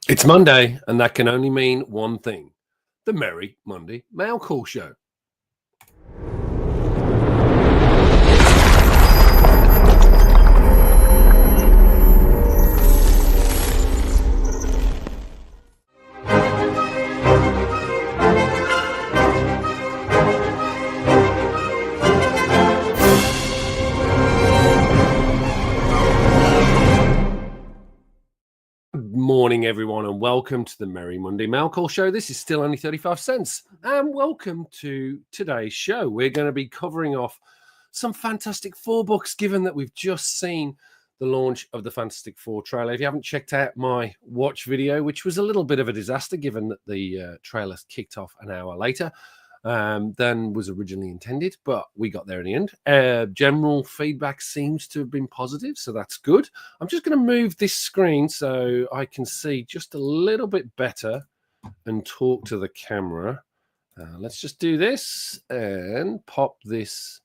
It's Monday, and that can only mean one thing: the Merry Monday Mailcall Show. Morning, everyone, and welcome to the Merry Monday Mailcall Show. This is still only 35 cents, and welcome to today's show. We're going to be covering off some Fantastic Four books, given that we've just seen the launch of the Fantastic Four trailer. If you haven't checked out my watch video, which was a little bit of a disaster, given that the trailer kicked off an hour later than was originally intended, but we got there in the end. General feedback seems to have been positive, so that's good. I'm just going to move this screen so I can see just a little bit better and talk to the camera. Let's just do this and pop this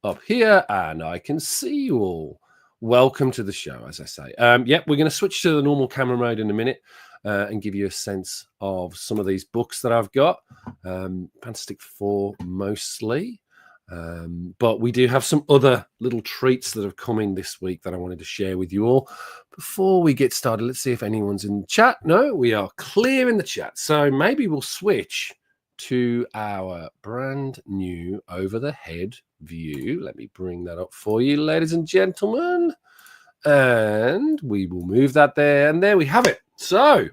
up here, and I can see you all. Welcome to the show, as I say. Yep, we're going to switch to the normal camera mode in a minute. And give you a sense of some of these books that I've got. Fantastic Four mostly. But we do have some other little treats that have come in this week that I wanted to share with you all. Before we get started, let's see if anyone's in the chat. No, we are clear in the chat. So maybe we'll switch to our brand new over-the-head view. Let me bring that up for you, ladies and gentlemen. And we will move that there. And there we have it. So,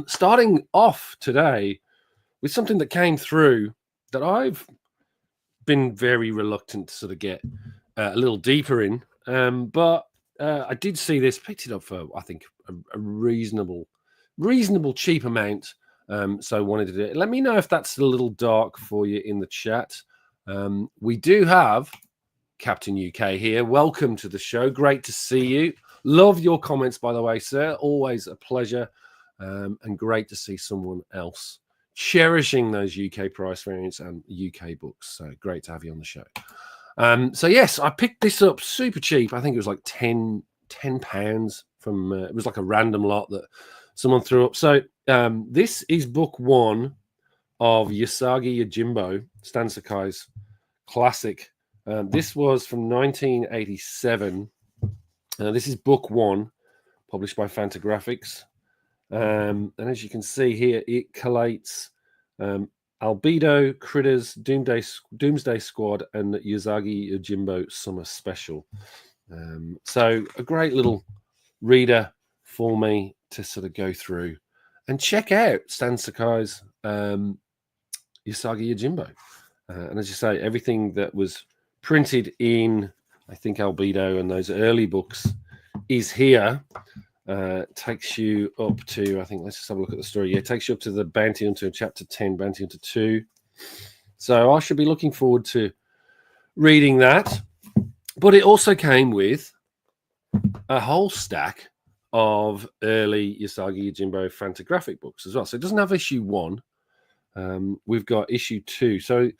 starting off today with something that came through that I've been very reluctant to sort of get a little deeper in, but I did see this, picked it up for, I think, a reasonable cheap amount, so I wanted to do it. Let me know if that's a little dark for you in the chat. We do have Captain UK here. Welcome to the show. Great to see you. Love your comments, by the way, sir. Always a pleasure, and great to see someone else cherishing those UK price variants and UK books. So great to have you on the show. So yes, I picked this up super cheap. I think it was like 10 pounds from. It was like a random lot that someone threw up. So this is book one of Usagi Yojimbo, Stan Sakai's classic. This was from 1987. This is book one, published by Fantagraphics. And as you can see here, it collates Albedo, Critters, Doomsday Squad, and Usagi Yojimbo Summer Special. So a great little reader for me to sort of go through and check out Stan Sakai's Usagi Yojimbo. And as you say, everything that was printed in, I think, Albedo and those early books is here. Takes you up to, I think, let's just have a look at the story. Yeah, it takes you up to the Bounty Hunter chapter 10, Bounty Hunter 2. So I should be looking forward to reading that. But it also came with a whole stack of early Usagi Yojimbo Fantagraphic books as well. So it doesn't have issue 1. We've got issue 2. So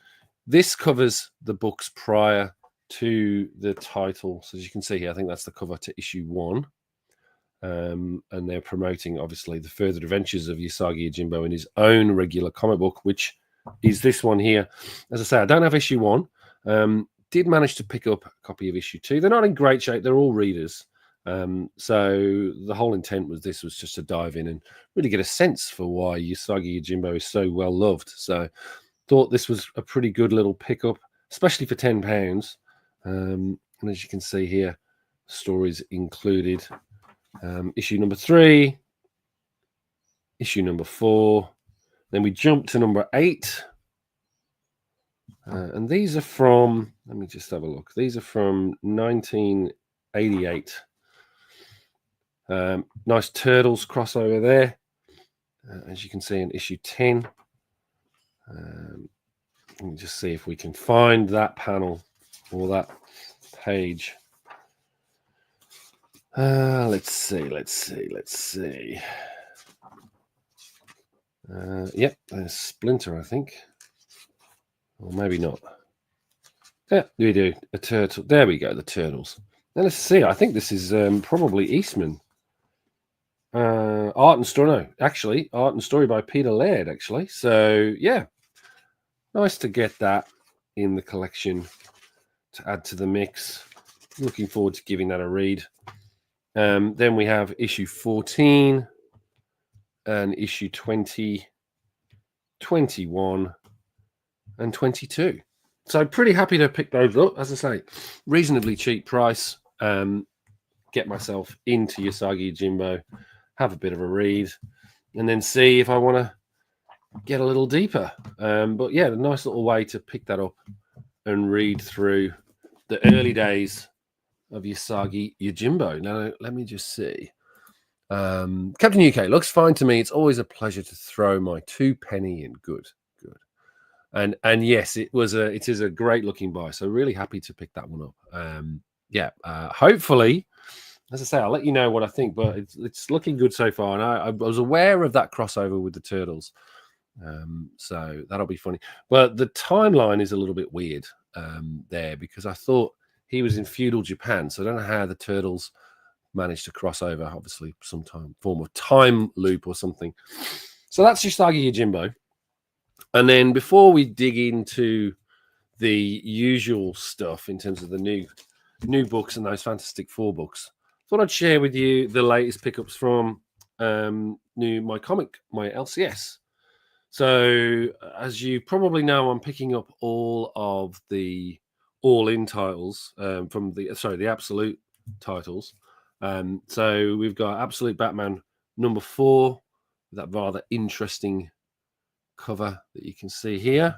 this covers the books prior to the title. So as you can see here, I think that's the cover to issue 1. And they're promoting, obviously, the further adventures of Usagi Yojimbo in his own regular comic book, which is this one here. As I say, I don't have issue 1. Did manage to pick up a copy of issue 2. They're not in great shape. They're all readers. So the whole intent was just to dive in and really get a sense for why Usagi Yojimbo is so well loved. So thought this was a pretty good little pickup, especially for £10. And as you can see here, stories included. Issue number 3, issue number 4, then we jump to number 8, and these are from, let me just have a look, these are from 1988. Nice Turtles crossover there, as you can see in issue 10. Let me just see if we can find that panel or that page. Let's see. Yep, there's Splinter, I think. Or maybe not. Yeah, we do. A turtle. There we go, the Turtles. Now let's see. I think this is probably Eastman. art and story by Peter Laird, actually. So yeah, nice to get that in the collection to add to the mix. Looking forward to giving that a read. Then we have issue 14 and issue 20, 21, and 22. So pretty happy to pick those up. As I say, reasonably cheap price. Get myself into Usagi Yojimbo, have a bit of a read, and then see if I want to get a little deeper. But yeah, a nice little way to pick that up and read through the early days of Usagi Yojimbo. Now, let me just see. Captain UK looks fine to me. It's always a pleasure to throw my 2 penny in. Good. And yes, it is a great looking buy. So really happy to pick that one up. Hopefully, as I say, I'll let you know what I think, but it's looking good so far. And I was aware of that crossover with the Turtles. So that'll be funny. But the timeline is a little bit weird there, because I thought he was in feudal Japan. So I don't know how the Turtles managed to cross over, obviously some form of time loop or something. So that's Usagi Yojimbo. And then before we dig into the usual stuff in terms of the new books and those Fantastic Four books, I thought I'd share with you the latest pickups from my LCS. So as you probably know, I'm picking up all of the all-in titles from the Absolute titles. So we've got Absolute Batman number 4, that rather interesting cover that you can see here.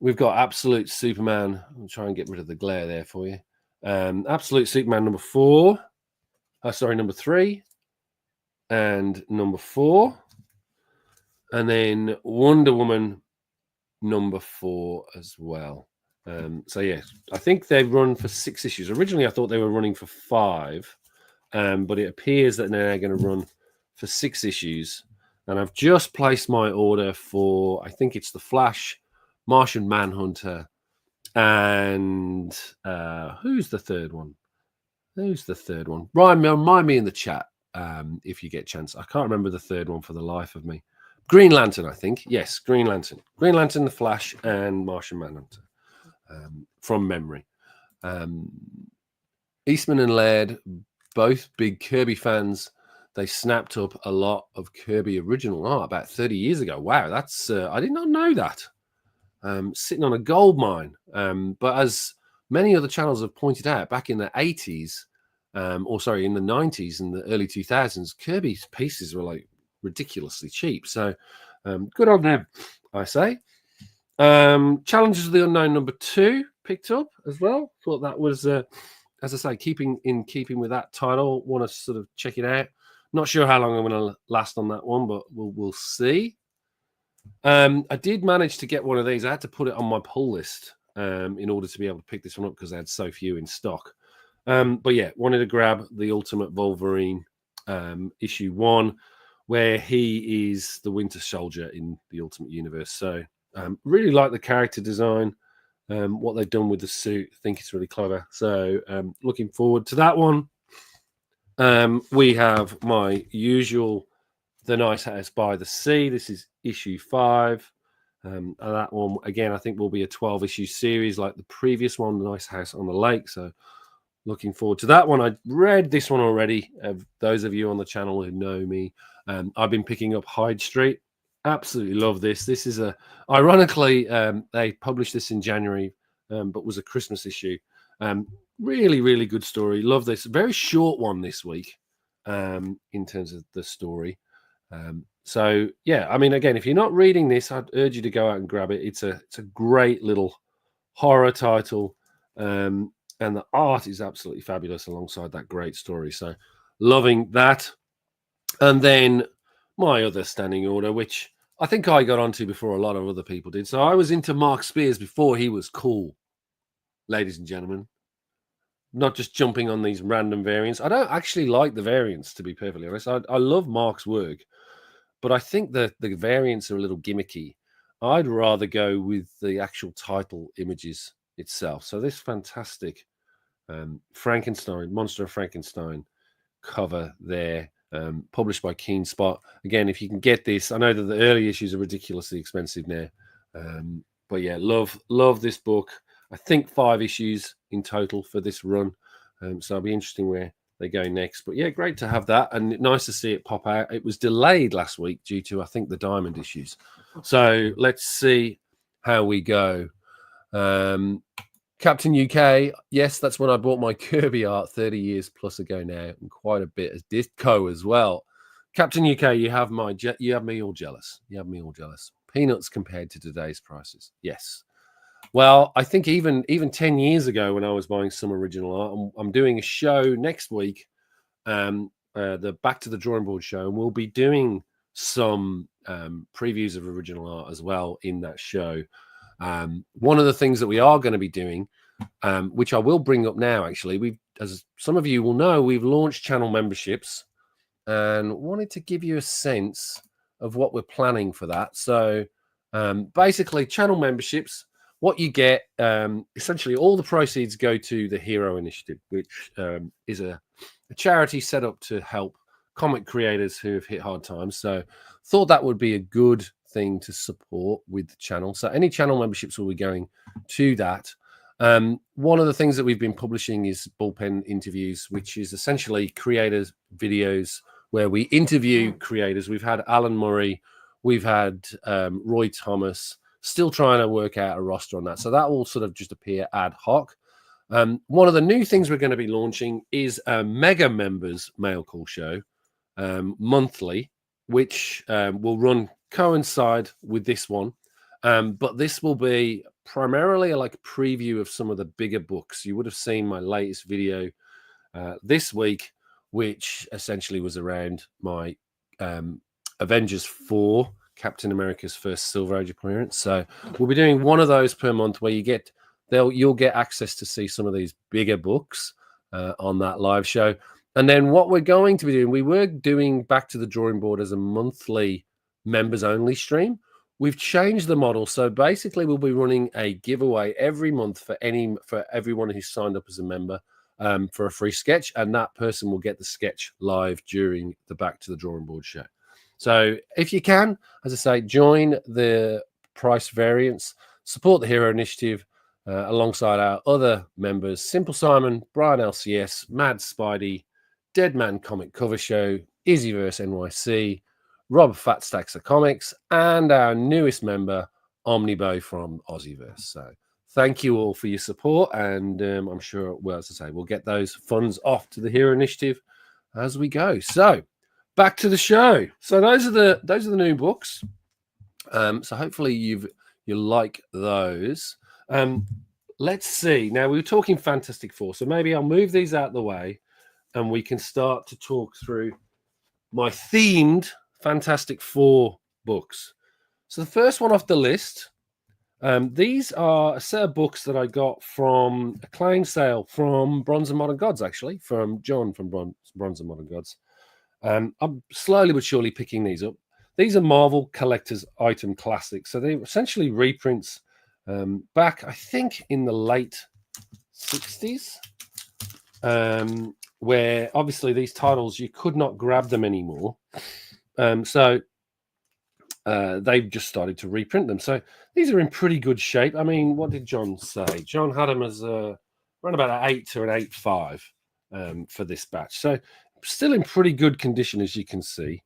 We've got Absolute Superman. I'll try and get rid of the glare there for you. Absolute Superman number 3 and number 4. And then Wonder Woman number 4 as well. So yeah, I think they've run for 6 issues. Originally, I thought they were running for 5, but it appears that they're going to run for 6 issues. And I've just placed my order for, I think it's the Flash, Martian Manhunter, and who's the third one? Remind me in the chat if you get a chance. I can't remember the third one for the life of me. Green Lantern, I think. Yes, Green Lantern. Green Lantern, the Flash, and Martian Manhunter from memory. Eastman and Laird, both big Kirby fans. They snapped up a lot of Kirby original art about 30 years ago. Wow, that's I did not know that. Sitting on a gold mine. But as many other channels have pointed out, back in the 80s, in the 90s and the early 2000s, Kirby's pieces were like ridiculously cheap. So good on them, I say. Challenges of the Unknown number 2 picked up as well. Thought that was, as I say, keeping with that title. Want to sort of check it out. Not sure how long I'm going to last on that one, but we'll see. I did manage to get one of these. I had to put it on my pull list in order to be able to pick this one up because I had so few in stock. But yeah, wanted to grab the Ultimate Wolverine issue 1, where he is the Winter Soldier in the Ultimate Universe. So really like the character design, what they've done with the suit. I think it's really clever. So looking forward to that one. We have my usual The Nice House by the Sea. This is issue 5. And that one, again, I think will be a 12-issue series like the previous one, The Nice House on the Lake. So looking forward to that one. I read this one already. Those of you on the channel who know me, I've been picking up Hyde Street. Absolutely love this. This is ironically, they published this in January, but was a Christmas issue. Really, really good story. Love this. Very short one this week in terms of the story. So yeah, I mean, again, if you're not reading this, I'd urge you to go out and grab it. It's a great little horror title, and the art is absolutely fabulous alongside that great story. So loving that. And then my other standing order, which I think I got onto before a lot of other people did. So I was into Mark Spears before he was cool, ladies and gentlemen. Not just jumping on these random variants. I don't actually like the variants, to be perfectly honest. I love Mark's work, but I think the variants are a little gimmicky. I'd rather go with the actual title images itself. So this fantastic Frankenstein, Monster of Frankenstein cover there published by Keen Spot. Again, if you can get this, I know that the early issues are ridiculously expensive now. But yeah, love this book. I think 5 issues in total for this run. So it'll be interesting where they go next. But yeah, great to have that, and nice to see it pop out. It was delayed last week due to, I think, the diamond issues. So let's see how we go. Captain UK, yes, that's when I bought my Kirby art 30 years plus ago now, and quite a bit as Disco as well. Captain UK, you have me all jealous. You have me all jealous. Peanuts compared to today's prices. Yes. Well, I think even 10 years ago when I was buying some original art, I'm doing a show next week, the Back to the Drawing Board show, and we'll be doing some previews of original art as well in that show. One of the things that we are going to be doing, which I will bring up now, actually, as some of you will know, we've launched channel memberships and wanted to give you a sense of what we're planning for that. So basically, channel memberships, what you get, essentially all the proceeds go to the Hero Initiative, which is a charity set up to help comic creators who have hit hard times. So thought that would be a good thing to support with the channel. So any channel memberships will be going to that. One of the things that we've been publishing is bullpen interviews, which is essentially creators videos where we interview creators. We've had Alan Murray, we've had Roy Thomas, still trying to work out a roster on that. So that will sort of just appear ad hoc. One of the new things we're going to be launching is a Mega Members Mail Call Show monthly, which will coincide with this one. But this will be primarily like a preview of some of the bigger books. You would have seen my latest video this week, which essentially was around my Avengers 4, Captain America's first Silver Age appearance. So we'll be doing one of those per month where you'll get access to see some of these bigger books on that live show. And then what we're going to be doing, we were doing Back to the Drawing Board as a monthly members only stream. We've changed the model. So basically we'll be running a giveaway every month for everyone who's signed up as a member for a free sketch. And that person will get the sketch live during the Back to the Drawing Board show. So if you can, as I say, join the price variance, support the Hero Initiative alongside our other members, Simple Simon, Brian LCS, Mad Spidey, Deadman Comic Cover Show, Izzyverse NYC, Rob Fat Stacks of Comics, and our newest member, Omnibo from Aussieverse. So thank you all for your support, and I'm sure, well, as I say, we'll get those funds off to the Hero Initiative as we go. So back to the show. So those are the new books. So hopefully you like those. Let's see. Now we were talking Fantastic Four, so maybe I'll move these out of the way, and we can start to talk through my themed Fantastic Four books. So the first one off the list, these are a set of books that I got from a claim sale from Bronze and Modern Gods, actually, from John from Bronze and Modern Gods. I'm slowly but surely picking these up. These are Marvel Collector's Item Classics. So they're essentially reprints back, I think, in the late 60s, where obviously these titles, you could not grab them anymore. So they've just started to reprint them. So these are in pretty good shape. I mean, what did John say? John had them as around about an 8 to an 8.5 for this batch. So still in pretty good condition, as you can see.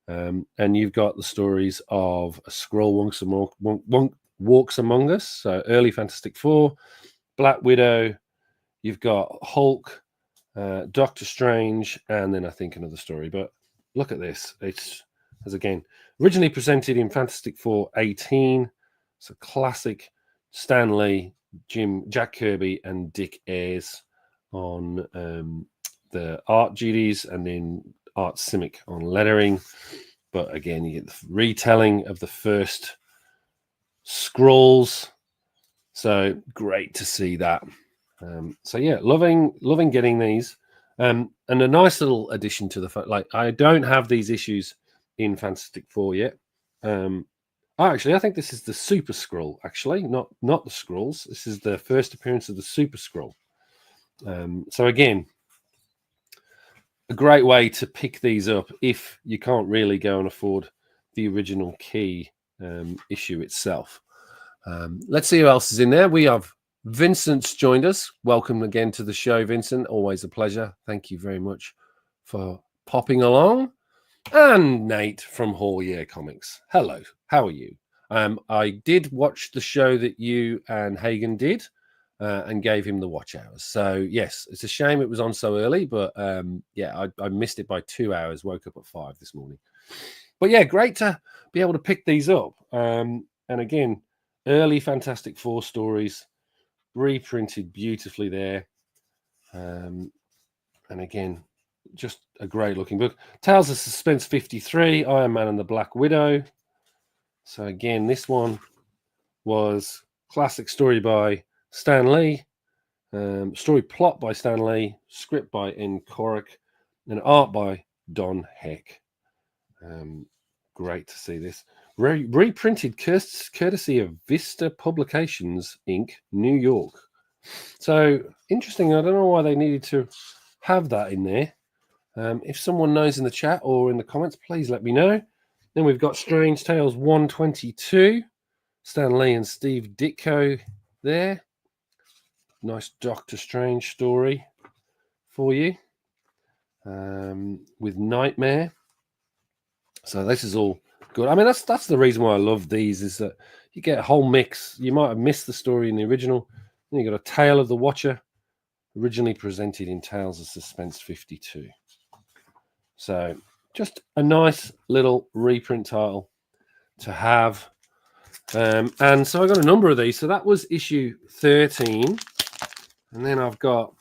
And you've got the stories of a Skrull walks among us. So early Fantastic Four, Black Widow. You've got Hulk, Doctor Strange, and then I think another story. But look at this. It's, as again, originally presented in Fantastic Four 18. It's a classic Stan Lee, Jack Kirby, and Dick Ayers on the art duties, and then Art Simic on lettering. But again, you get the retelling of the first Skrulls. So great to see that. So yeah, loving getting these. And a nice little addition to the like, I don't have these issues in Fantastic Four yet. Actually, I think this is the Super Skrull. Actually, not the Skrulls. This is the first appearance of the Super Skrull. So again, a great way to pick these up if you can't really go and afford the original key issue itself. Let's see who else is in there. We have Vincent's joined us. Welcome again to the show, Vincent. Always a pleasure. Thank you very much for popping along. And Nate from Hall Year Comics. Hello, how are you? I did watch the show that you and Hagen did and gave him the watch hours. So, yes, it's a shame it was on so early, but yeah, I missed it by 2 hours. Woke up at 5 this morning. But yeah, great to be able to pick these up. And again, early Fantastic Four stories, reprinted beautifully there. And again, just a great looking book. Tales of Suspense 53, Iron Man and the Black Widow. So again, this one was classic story by Stan Lee, story plot by Stan Lee, script by N. Korik, and art by Don Heck. Great to see this. Reprinted courtesy of Vista Publications, Inc., New York. So interesting. I don't know why they needed to have that in there. If someone knows in the chat or in the comments, please let me know. Then we've got Strange Tales 122, Stan Lee and Steve Ditko there. Nice Doctor Strange story for you with Nightmare. So this is all good. I mean, that's the reason why I love these, is that you get a whole mix. You might have missed the story in the original. Then you got a Tale of the Watcher, originally presented in Tales of Suspense 52. So just a nice little reprint title to have. And so I got a number of these. So that was issue 13. And then I've got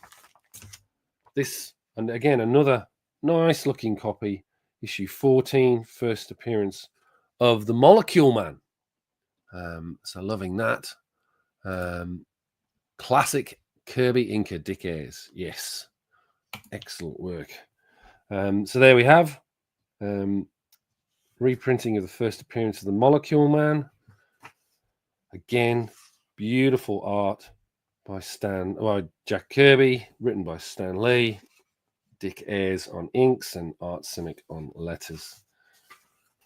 this, and again, another nice looking copy, issue 14, first appearance of the Molecule Man. So loving that. Classic Kirby Inca Dick Ayers. Yes. Excellent work. So there we have reprinting of the first appearance of the Molecule Man. Again, beautiful art by Jack Kirby, written by Stan Lee, Dick Ayers on inks, and Art Simic on letters.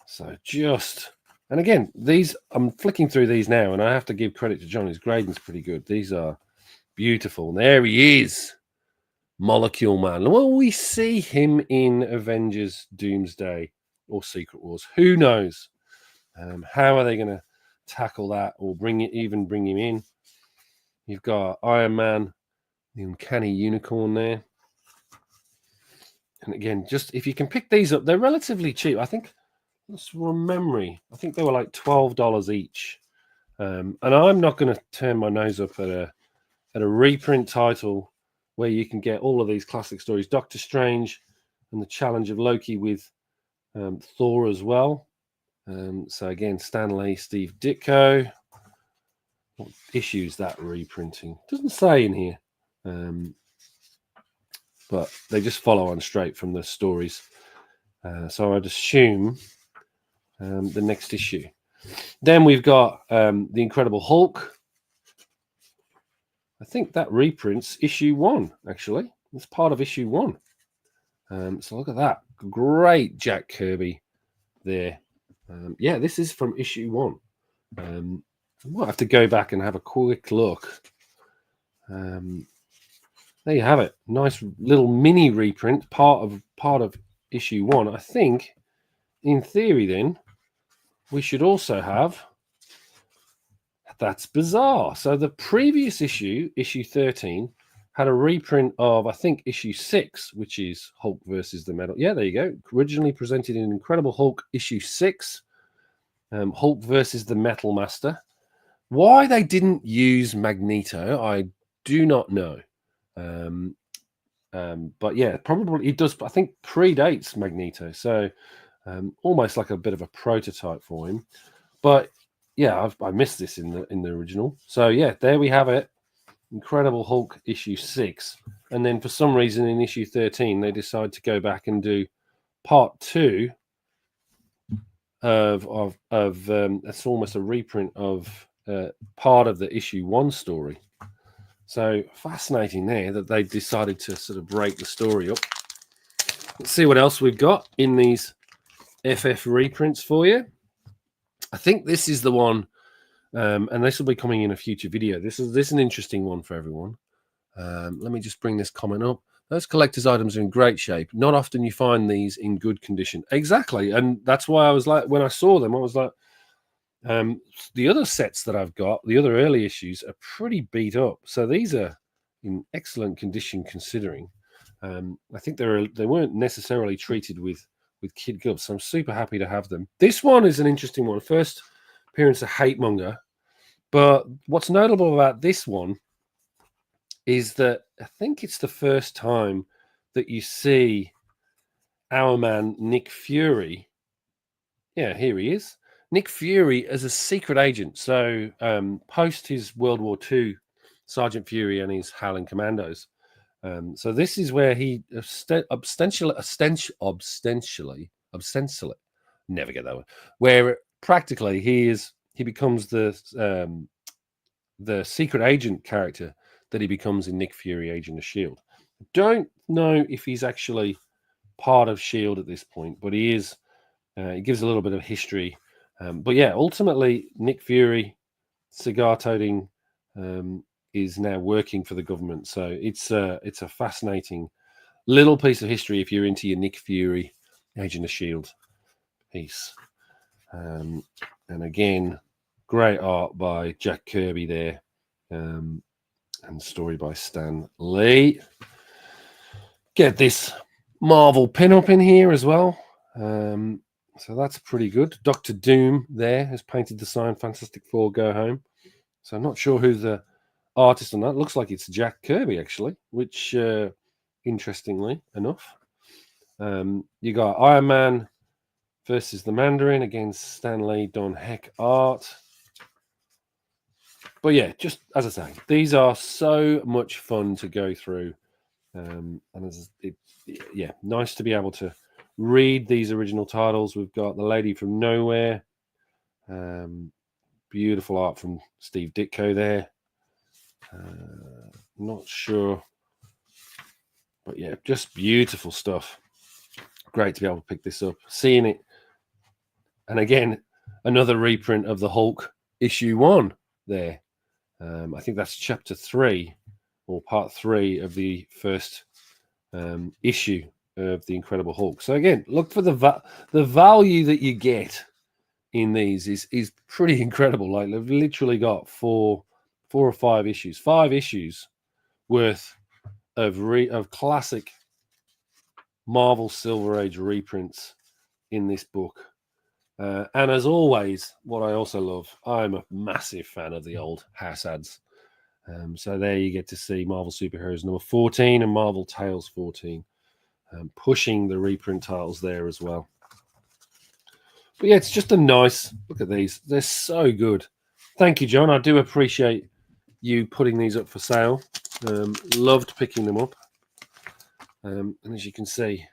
So and again, these, I'm flicking through these now, and I have to give credit to John. His grading's pretty good. These are beautiful. And there he is, Molecule Man. Will we see him in Avengers Doomsday or Secret Wars? Who knows? How are they going to tackle that, or bring him in? You've got Iron Man, the Uncanny Unicorn there. And again, just if you can pick these up, they're relatively cheap. I think, from memory, I think they were like $12 each. And I'm not going to turn my nose up at a reprint title where you can get all of these classic stories. Doctor Strange and the Challenge of Loki with Thor as well. So again, Stan Lee, Steve Ditko. What issues that reprinting? Doesn't say in here. But they just follow on straight from the stories. So I'd assume the next issue. Then we've got The Incredible Hulk. I think that reprints issue 1, actually. It's part of issue 1. So look at that. Great Jack Kirby there. Yeah, this is from issue 1. I might have to go back and have a quick look. There you have it. Nice little mini reprint, part of issue 1. I think, in theory, then we should also have That's Bizarre. So the previous issue, issue 13, had a reprint of, I think, issue 6, which is Hulk versus the Metal. Yeah, there you go. Originally presented in Incredible Hulk issue 6, Hulk versus the Metal Master. Why they didn't use Magneto, I do not know. But yeah, probably it does. I think predates Magneto, so almost like a bit of a prototype for him. But yeah, I missed this in the original. So yeah, there we have it. Incredible Hulk issue 6, and then for some reason in issue 13 they decide to go back and do part 2 of that's almost a reprint of part of the issue 1 story. So fascinating there that they decided to sort of break the story up. Let's see what else we've got in these FF reprints for you. I think this is the one, and this will be coming in a future video. This is an interesting one for everyone. Let me just bring this comment up. Those collector's items are in great shape. Not often you find these in good condition. Exactly, and that's why I was like, when I saw them, I was like, the other sets that I've got, the other early issues, are pretty beat up. So these are in excellent condition considering. I think they weren't necessarily treated with kid gloves, so I'm super happy to have them. This one is an interesting one. First appearance of Hate Monger, but what's notable about this one is that I think it's the first time that you see our man Nick Fury. Yeah, here he is. Nick Fury as a secret agent. So post his World War II Sergeant Fury and his Howling Commandos. So this is where he ostensibly, never get that one, where practically he becomes the secret agent character that he becomes in Nick Fury, Agent of S.H.I.E.L.D. Don't know if he's actually part of S.H.I.E.L.D. at this point, but he is. He gives a little bit of history. But yeah, ultimately, Nick Fury, cigar-toting, is now working for the government. So it's a fascinating little piece of history if you're into your Nick Fury, Agent of S.H.I.E.L.D. piece. And again, great art by Jack Kirby there. And story by Stan Lee. Get this Marvel pinup in here as well. So that's pretty good. Dr. Doom there has painted the sign Fantastic Four Go Home. So I'm not sure who the artist on that. Looks like it's Jack Kirby, actually, which, interestingly enough. You got Iron Man versus the Mandarin against Stan Lee, Don Heck art. But yeah, just as I say, these are so much fun to go through. And yeah, nice to be able to read these original titles. We've got The Lady from Nowhere. Beautiful art from Steve Ditko there. Not sure. But yeah, just beautiful stuff. Great to be able to pick this up. Seeing it. And again, another reprint of the Hulk issue 1 there. I think that's chapter 3 or part 3 of the first issue of the Incredible Hulk. So again, look for the value that you get in these is pretty incredible. Like they've literally got four or 5 issues, 5 issues worth of classic Marvel Silver Age reprints in this book. And as always, what I also love, I'm a massive fan of the old house ads. So there you get to see Marvel Superheroes number 14 and Marvel Tales 14, pushing the reprint titles there as well. But yeah, it's just a nice look at these. They're so good. Thank you, John. I do appreciate you putting these up for sale. Loved picking them up. And as you can see,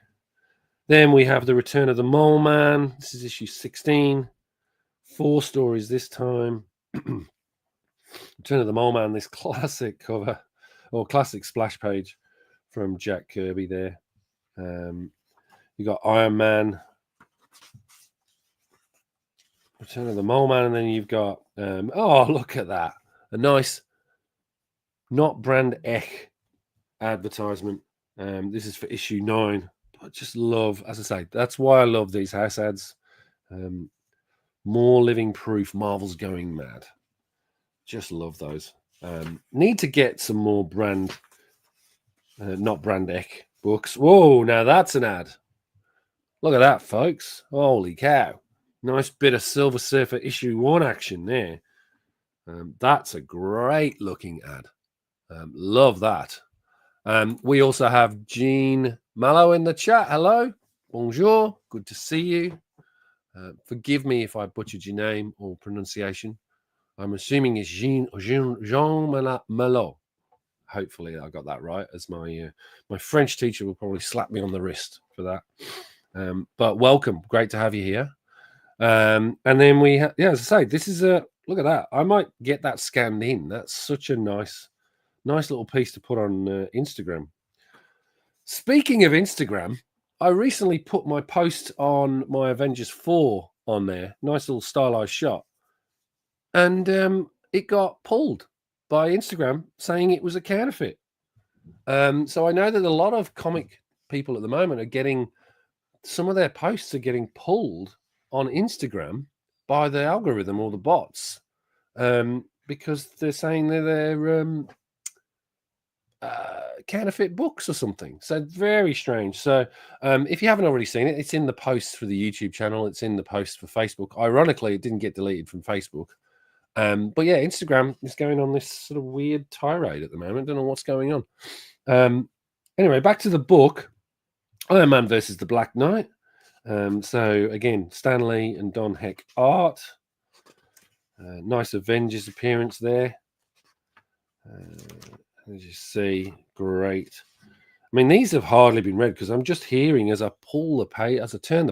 then we have The Return of the Mole Man. This is issue 16. 4 stories this time. Return of the Mole Man, this classic cover or classic splash page from Jack Kirby there. You got Iron Man, Return of the Mole Man, and then you've got oh, look at that. A nice not brand Ek advertisement. This is for issue 9. I just love, as I say, that's why I love these house ads. More living proof Marvel's going mad. Just love those. Need to get some more brand, not brand Ek books. Whoa, now that's an ad. Look at that, folks. Holy cow. Nice bit of Silver Surfer issue 1 action there. That's a great looking ad. Love that. We also have Jean Mallow in the chat. Hello. Bonjour. Good to see you. Forgive me if I butchered your name or pronunciation. I'm assuming it's Jean Mallow. Hopefully I got that right, as my French teacher will probably slap me on the wrist for that. But welcome. Great to have you here. And then we have, yeah, as I say, this is look at that. I might get that scanned in. That's such a nice little piece to put on Instagram. Speaking of Instagram, I recently put my post on my Avengers 4 on there. Nice little stylized shot. And it got pulled by Instagram saying it was a counterfeit. So I know that a lot of comic people at the moment are getting, some of their posts are getting pulled on Instagram by the algorithm or the bots, because they're saying that they're counterfeit books or something. So very strange. So if you haven't already seen it, it's in the posts for the YouTube channel. It's in the post for Facebook. Ironically, it didn't get deleted from Facebook. But yeah, Instagram is going on this sort of weird tirade at the moment. Don't know what's going on. Anyway, back to the book, Iron Man versus the Black Knight. So again, Stan Lee and Don Heck art. Nice Avengers appearance there. As you see, great. I mean, these have hardly been read because I'm just hearing as I pull the page, as I turn the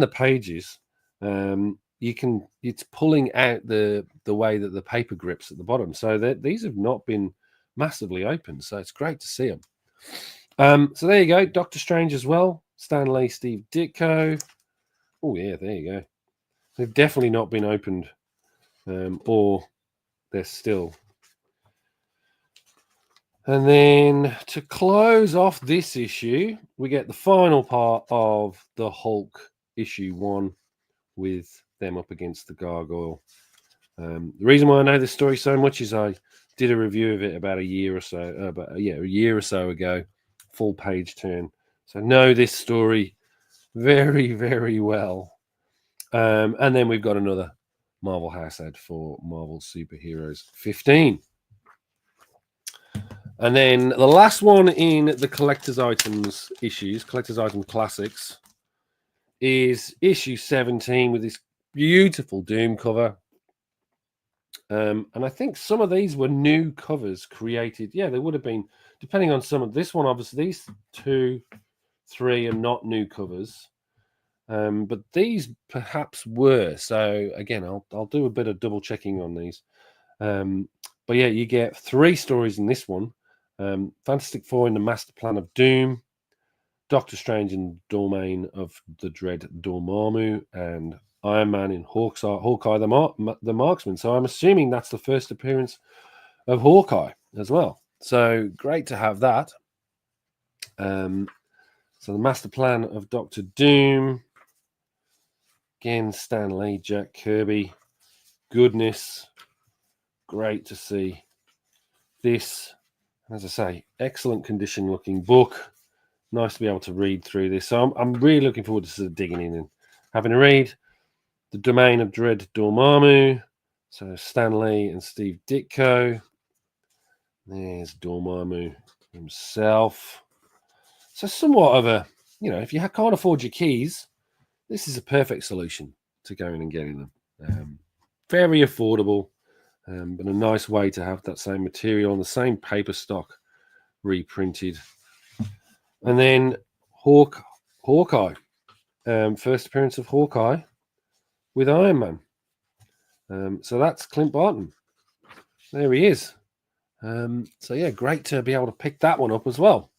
pages. You can, it's pulling out the way that the paper grips at the bottom. So that these have not been massively open. So it's great to see them. So there you go, Doctor Strange as well. Stan Lee, Steve Ditko. Oh yeah, there you go. They've definitely not been opened, or they're still. And then to close off this issue, we get the final part of the Hulk issue 1 with them up against the Gargoyle. The reason why I know this story so much is I did a review of it about a year or so ago, full page turn. So I know this story very, very well. And then we've got another Marvel House ad for Marvel Superheroes 15. And then the last one in the collector's items issues, collector's item classics, is issue 17 with this beautiful Doom cover. And I think some of these were new covers created. Yeah, they would have been, depending on some of this one. Obviously, these 2, 3 are not new covers, but these perhaps were. So again, I'll do a bit of double checking on these. But yeah, you get 3 stories in this one. Fantastic Four in the Master Plan of Doom, Doctor Strange in Domain of the Dread Dormammu, and Iron Man in Hawkeye the Marksman. So I'm assuming that's the first appearance of Hawkeye as well. So great to have that. So the Master Plan of Doctor Doom. Again, Stan Lee, Jack Kirby. Goodness. Great to see this. As I say, excellent condition looking book. Nice to be able to read through this. So I'm really looking forward to sort of digging in and having a read. The Domain of Dread Dormammu. So Stan Lee and Steve Ditko. There's Dormammu himself. So somewhat of a, if you can't afford your keys, this is a perfect solution to going and getting them. Very affordable. But a nice way to have that same material on the same paper stock reprinted. And then Hawkeye. First appearance of Hawkeye with Iron Man. So that's Clint Barton. There he is. So yeah, great to be able to pick that one up as well.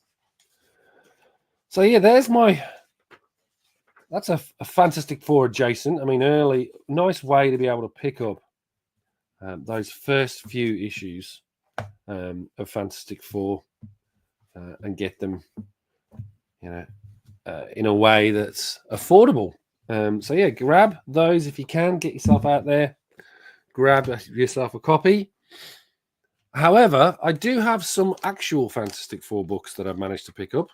So yeah, that's a Fantastic Four adjacent. I mean, nice way to be able to pick up those first few issues of Fantastic Four and get them, in a way that's affordable. So yeah, grab those if you can. Get yourself out there. Grab yourself a copy. However, I do have some actual Fantastic Four books that I've managed to pick up.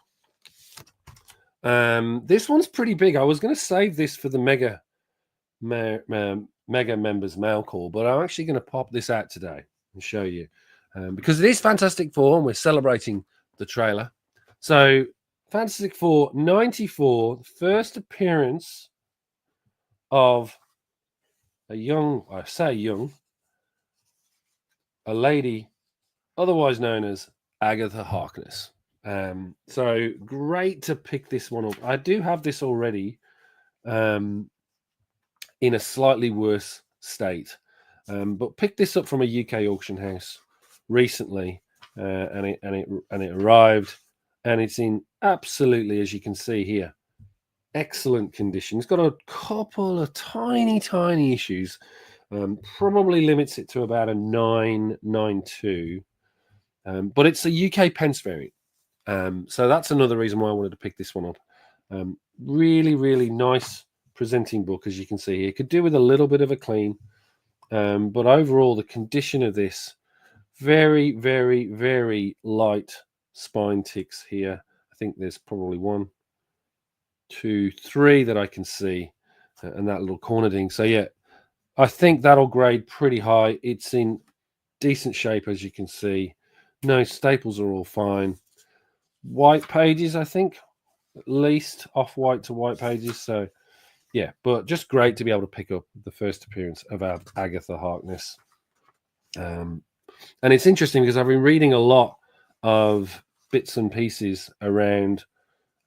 This one's pretty big. I was going to save this for the Mega Members Mail Call, but I'm actually going to pop this out today and show you because it is Fantastic Four and we're celebrating the trailer. So Fantastic Four 94, first appearance of a lady otherwise known as Agatha Harkness. So great to pick this one up. I do have this already in a slightly worse state, but picked this up from a UK auction house recently, and it arrived and it's in absolutely, as you can see here, excellent condition. It's got a couple of tiny issues. Probably limits it to about a 992. But it's a UK pence variant. So that's another reason why I wanted to pick this one up. Really nice presenting book, as you can see here. Could do with a little bit of a clean. But overall, the condition of this, very light spine ticks here. I think there's probably 1, 2, 3 that I can see, and that little corner ding. So yeah, I think that'll grade pretty high. It's in decent shape, as you can see. No, staples are all fine. White pages, I think, at least off-white to white pages. So yeah, but just great to be able to pick up the first appearance of our Agatha Harkness. And it's interesting because I've been reading a lot of bits and pieces around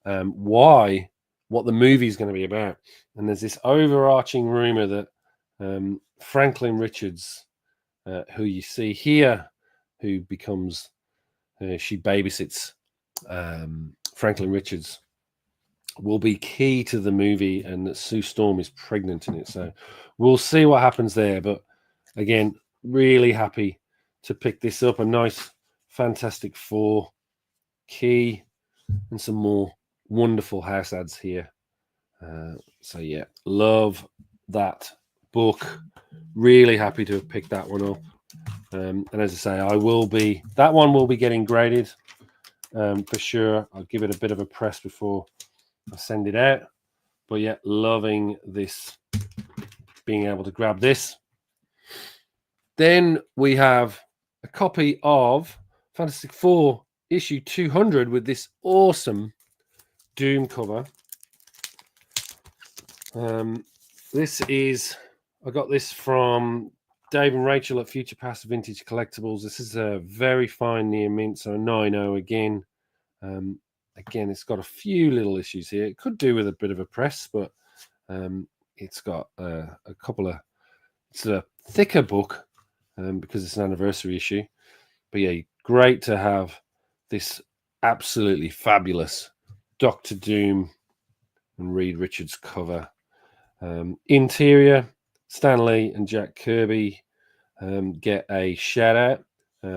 what the movie is going to be about. And there's this overarching rumor that Franklin Richards, who you see here, who becomes, she babysits Franklin Richards, will be key to the movie, and that Sue Storm is pregnant in it. So we'll see what happens there. But again, really happy to pick this up. A nice Fantastic Four key and some more wonderful house ads here. So yeah, love that book. Really happy to have picked that one up. And as I say, that one will be getting graded for sure. I'll give it a bit of a press before I send it out. But yeah, loving this, being able to grab this. Then we have a copy of Fantastic Four issue 200 with this awesome Doom cover. I got this from Dave and Rachel at Future Past Vintage Collectibles. This is a very fine near mint, so a 9.0 again. Again, it's got a few little issues here. It could do with a bit of a press, but it's got a couple of... It's a thicker book because it's an anniversary issue. But yeah, great to have this absolutely fabulous Doctor Doom and Reed Richards cover. Interior, Stan Lee and Jack Kirby get a shout out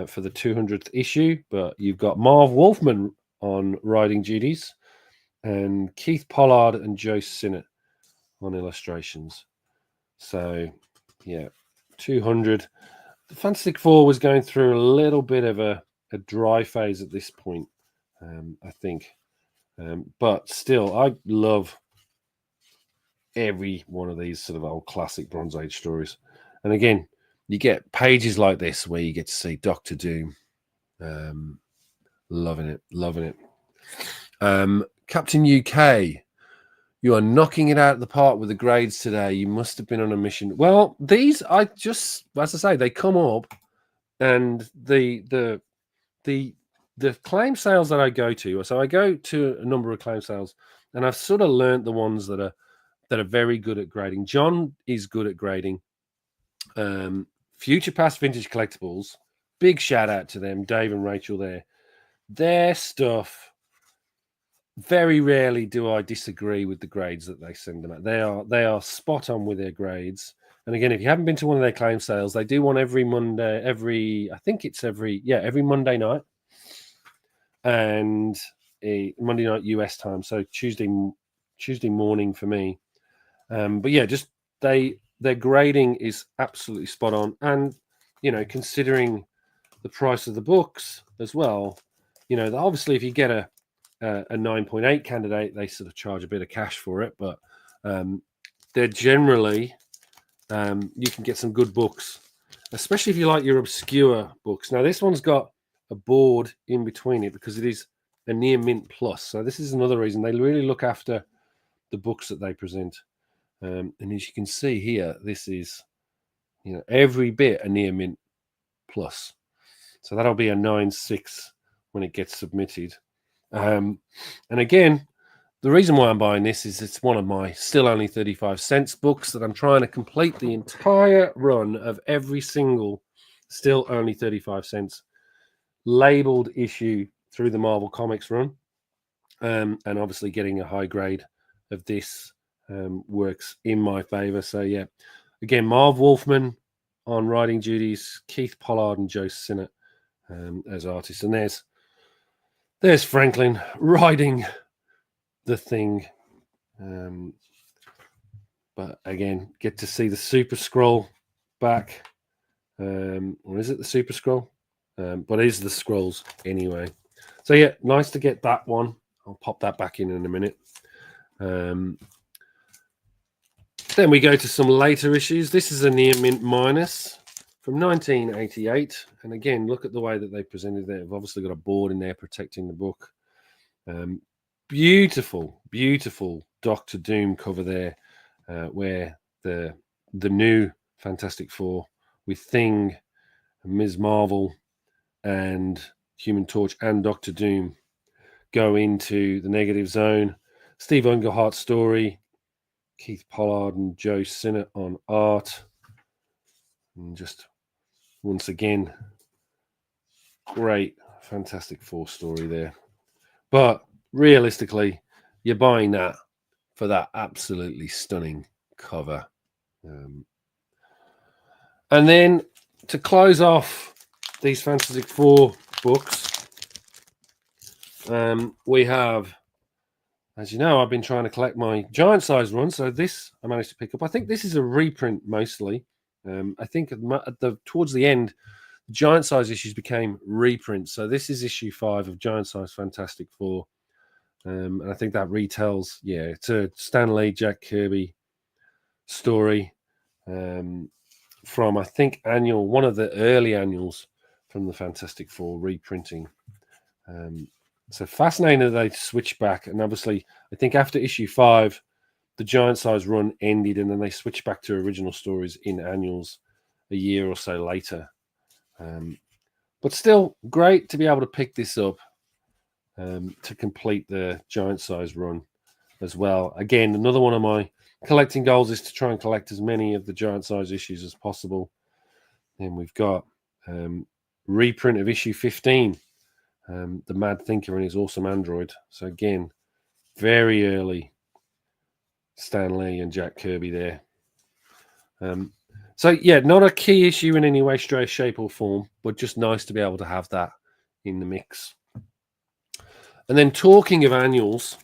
for the 200th issue, but you've got Marv Wolfman on writing duties and Keith Pollard and Joe Sinnott on illustrations. So yeah, 200. The Fantastic Four was going through a little bit of a dry phase at this point, I think. But still, I love every one of these sort of old classic Bronze Age stories. And again, you get pages like this where you get to see Doctor Doom. Loving it. Captain UK, you are knocking it out of the park with the grades today. You must have been on a mission. Well, these, as I say, they come up, and the claim sales that I go to. So I go to a number of claim sales, and I've sort of learned the ones that are very good at grading. John is good at grading. Future Past Vintage Collectibles, big shout out to them, Dave and Rachel there. Their stuff, very rarely do I disagree with the grades that they send them at. They are spot on with their grades. And again, if you haven't been to one of their claim sales, they do one every Monday, every Monday night, and a Monday night US time. So Tuesday morning for me. But yeah, just their grading is absolutely spot on. And, considering the price of the books as well, obviously if you get a 9.8 candidate, they sort of charge a bit of cash for it, but they're generally, you can get some good books, especially if you like your obscure books. Now, this one's got a board in between it because it is a near mint plus. So this is another reason they really look after the books that they present. And as you can see here, this is, every bit a near mint plus. So that'll be a 9.6 when it gets submitted. And again, the reason why I'm buying this is it's one of my still only 35 cents books that I'm trying to complete the entire run of every single still only 35 cents labeled issue through the Marvel Comics run. and obviously getting a high grade of this works in my favor. So yeah, again, Marv Wolfman on writing duties, Keith Pollard and Joe Sinnott as artists, and there's Franklin riding the Thing. But again, get to see the Super Scroll back. Or is it the Super Scroll? But it is the Scrolls anyway. So yeah, nice to get that one. I'll pop that back in a minute. Then we go to some later issues. This is a Near Mint Minus from 1988. And again, look at the way that they presented it. They've obviously got a board in there protecting the book. Beautiful, beautiful Doctor Doom cover there, where the new Fantastic Four with Thing, Ms. Marvel, and Human Torch and Doctor Doom go into the negative zone. Steve Englehart's story, Keith Pollard and Joe Sinnott on art. And just once again, great Fantastic Four story there. But realistically, you're buying that for that absolutely stunning cover. And then to close off these Fantastic Four books, we have, as you know, I've been trying to collect my giant size run. So this I managed to pick up. I think this is a reprint mostly. I think towards the end, giant size issues became reprints. So this is issue 5 of Giant Size Fantastic Four. And I think that retells, it's a Stan Lee, Jack Kirby story from, I think, one of the early annuals from the Fantastic Four reprinting. So fascinating that they switched back. And obviously, I think after issue 5, the giant size run ended, and then they switched back to original stories in annuals a year or so later. But still great to be able to pick this up to complete the giant size run as well. Again, another one of my collecting goals is to try and collect as many of the giant size issues as possible. Then we've got reprint of issue 15, The Mad Thinker and His Awesome Android. So again, very early Stan Lee and Jack Kirby there. So yeah, not a key issue in any way, shape or form, but just nice to be able to have that in the mix. And then talking of annuals,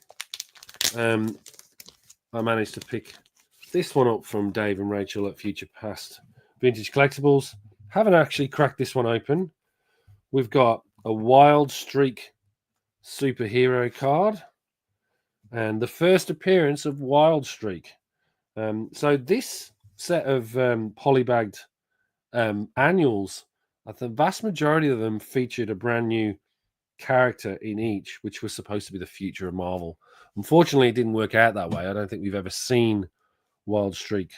I managed to pick this one up from Dave and Rachel at Future Past Vintage Collectibles. Haven't actually cracked this one open. We've got a Wild Streak superhero card and the first appearance of Wild Streak. So this set of polybagged annuals, the vast majority of them featured a brand new character in each, which was supposed to be the future of Marvel. Unfortunately, it didn't work out that way. I don't think we've ever seen Wild Streak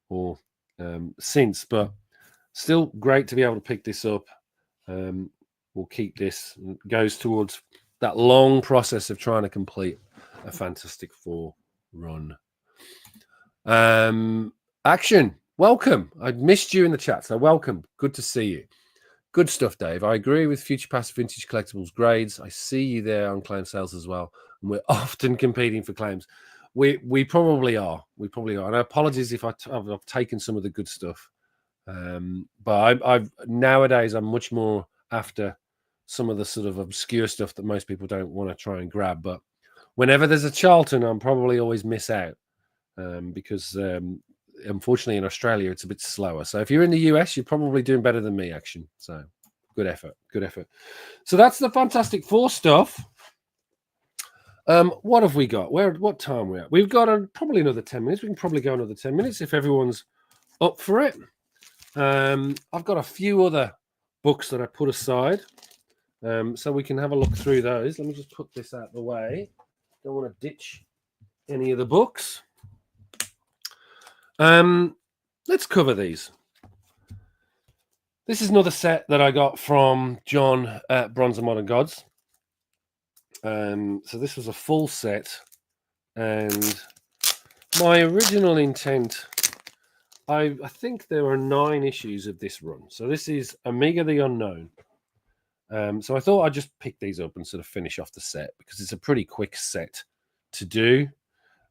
or since, but still great to be able to pick this up. We'll keep this. It goes towards that long process of trying to complete a Fantastic Four run. Action, welcome. I missed you in the chat, so welcome. Good to see you. Good stuff, Dave. I agree with Future Past Vintage Collectibles grades. I see you there on claim sales as well. And we're often competing for claims. We probably are. We probably are. And apologies if I've taken some of the good stuff. But I've nowadays I'm much more after some of the sort of obscure stuff that most people don't want to try and grab. But whenever there's a Charlton, I'm probably always miss out because unfortunately in Australia it's a bit slower. So if you're in the US, you're probably doing better than me, Action. So good effort. So that's the Fantastic Four stuff. What have we got? What time are we at? We've got probably another 10 minutes. We can probably go another 10 minutes if everyone's up for it. I've got a few other books that I put aside, so we can have a look through those. Let me just put this out of the way. Don't want to ditch any of the books. Let's cover these. This is another set that I got from John at Bronze and Modern Gods. So this was a full set, and my original intent, I think there are 9 issues of this run. So this is Omega the Unknown, So I thought I'd just pick these up and sort of finish off the set because it's a pretty quick set to do.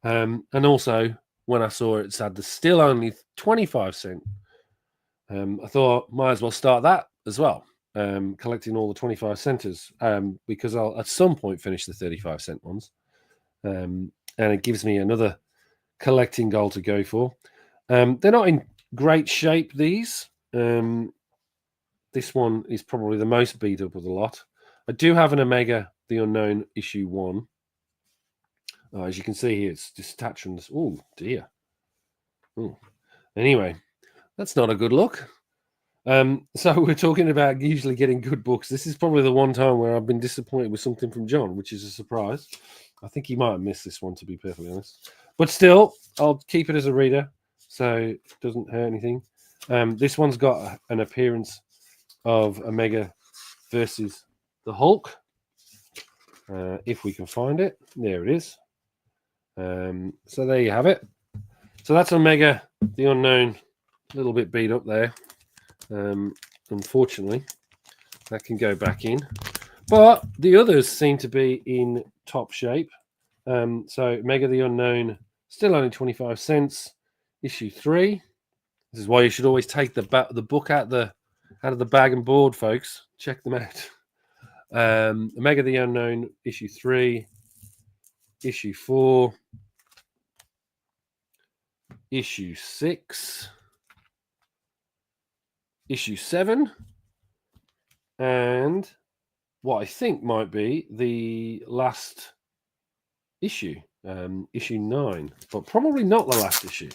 And also, when I saw it had the still only 25¢, I thought might as well start that as well, collecting all the 25¢ers, because I'll at some point finish the 35¢ ones. And it gives me another collecting goal to go for. They're not in great shape, these. This one is probably the most beat up of the lot. I do have an Omega the Unknown issue 1. As you can see here, it's detached from this. Oh dear. Ooh. Anyway, that's not a good look. So we're talking about usually getting good books. This is probably the one time where I've been disappointed with something from John, which is a surprise. I think he might have missed this one, to be perfectly honest. But still, I'll keep it as a reader, so it doesn't hurt anything. This one's got an appearance of Omega versus the Hulk. If we can find it. There it is. So there you have it. So that's Omega the Unknown, a little bit beat up there. Unfortunately, that can go back in. But the others seem to be in top shape. So Omega the Unknown, still only 25¢. Issue 3. This is why you should always take the book out of the bag and board, folks. Check them out. Omega the Unknown, issue 3, issue 4, issue 6, issue 7, and what I think might be the last issue, issue 9, but probably not the last issue.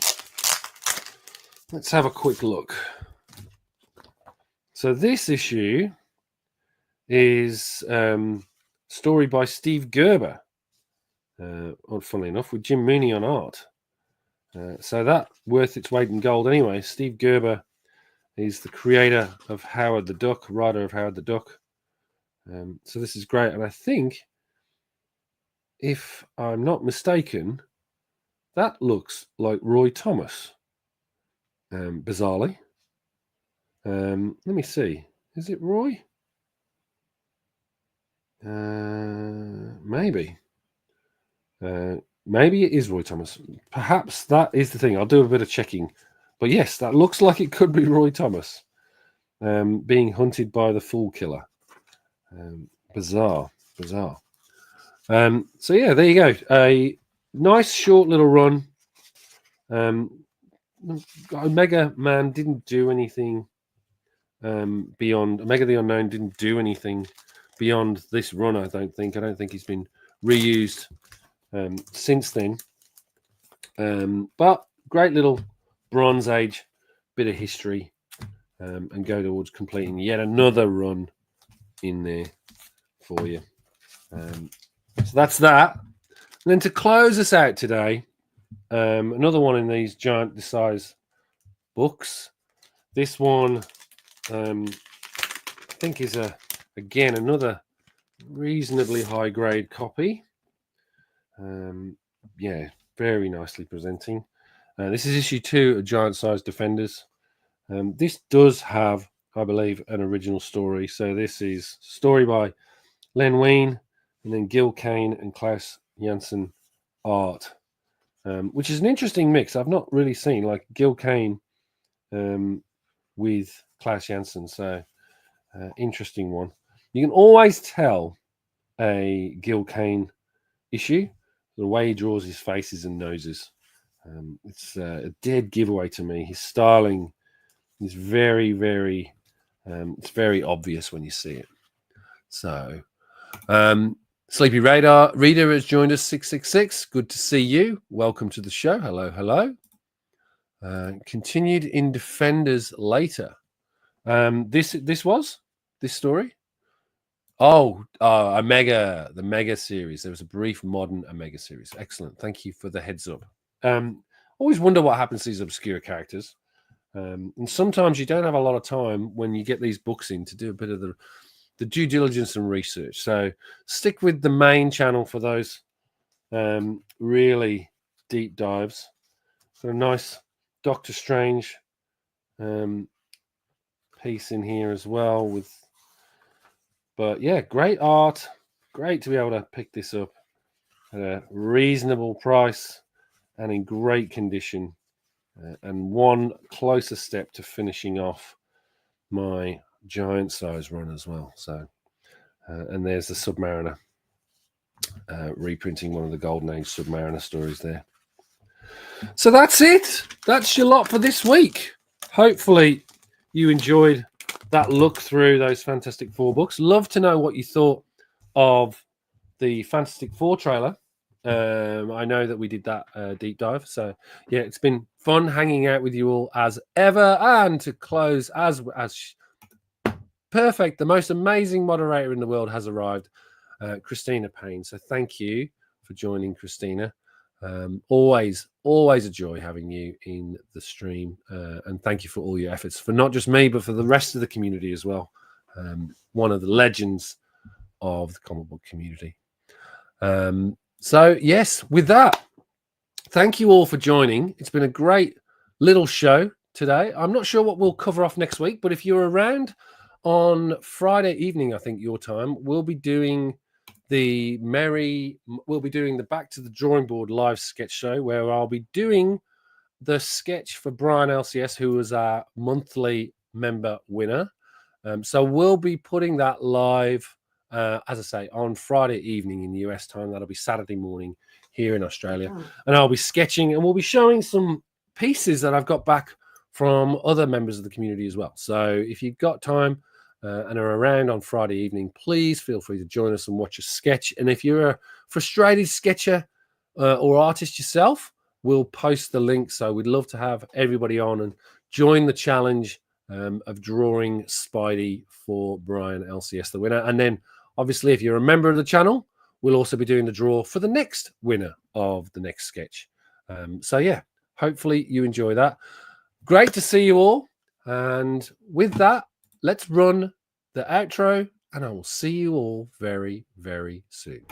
Let's have a quick look. So this issue is story by Steve Gerber, funnily enough, with Jim Mooney on art. So that worth its weight in gold anyway. Steve Gerber is the creator of Howard the Duck, writer of Howard the Duck. So this is great. And I think, if I'm not mistaken, that looks like Roy Thomas, bizarrely. Let me see. Is it Roy? Maybe. Maybe it is Roy Thomas. Perhaps that is the thing. I'll do a bit of checking. But yes, that looks like it could be Roy Thomas, being hunted by the Fool Killer. Bizarre. So yeah, there you go. A nice short little run. Omega Man didn't do anything beyond. Omega the Unknown didn't do anything beyond this run, I don't think. I don't think he's been reused since then. But great little Bronze Age bit of history, and go towards completing yet another run in there for you. So that's that. And then to close us out today, another one in these giant size books. This one, I think, is again another reasonably high grade copy. Yeah, very nicely presenting. This is issue 2 of Giant Size Defenders. This does have, I believe, an original story. So this is story by Len Wein, and then Gil Kane and Klaus Janson art, which is an interesting mix. I've not really seen like Gil Kane with Klaus Janson. So interesting one. You can always tell a Gil Kane issue the way he draws his faces and noses. It's a dead giveaway to me. His styling is very, very, it's very obvious when you see it. So, Sleepy Radar Reader has joined us, 666. Good to see you. Welcome to the show. Hello. Continued in Defenders later. This story. Omega, the Mega series. There was a brief modern Omega series. Excellent. Thank you for the heads up. Always wonder what happens to these obscure characters. And sometimes you don't have a lot of time when you get these books in to do a bit of the due diligence and research. So stick with the main channel for those really deep dives. So a nice Doctor Strange piece in here as well with But yeah, great art. Great to be able to pick this up at a reasonable price and in great condition. And one closer step to finishing off my giant size run as well. So, and there's the Submariner, reprinting one of the Golden Age Submariner stories there. So that's it. That's your lot for this week. Hopefully you enjoyed that look through those Fantastic Four books. Love to know what you thought of the Fantastic Four trailer. I know that we did that deep dive. So yeah, it's been fun hanging out with you all as ever. And to close, as perfect, the most amazing moderator in the world has arrived, Christina Payne. So thank you for joining, Christina. Always a joy having you in the stream, and thank you for all your efforts, for not just me but for the rest of the community as well. One of the legends of the comic book community. So yes, with that, thank you all for joining. It's been a great little show today. I'm not sure what we'll cover off next week, but if you're around on Friday evening, I think your time, we'll be doing the Back to the Drawing Board live sketch show, where I'll be doing the sketch for Brian LCS, who was our monthly member winner. So we'll be putting that live, as I say, on Friday evening in the US time. That'll be Saturday morning here in Australia. And I'll be sketching, and we'll be showing some pieces that I've got back from other members of the community as well. So if you've got time and are around on Friday evening, please feel free to join us and watch a sketch. And if you're a frustrated sketcher or artist yourself, we'll post the link. So we'd love to have everybody on and join the challenge of drawing Spidey for Brian LCS, the winner. And then obviously, if you're a member of the channel, we'll also be doing the draw for the next winner of the next sketch. So yeah, hopefully you enjoy that. Great to see you all. And with that, let's run the outro, and I will see you all very, very soon.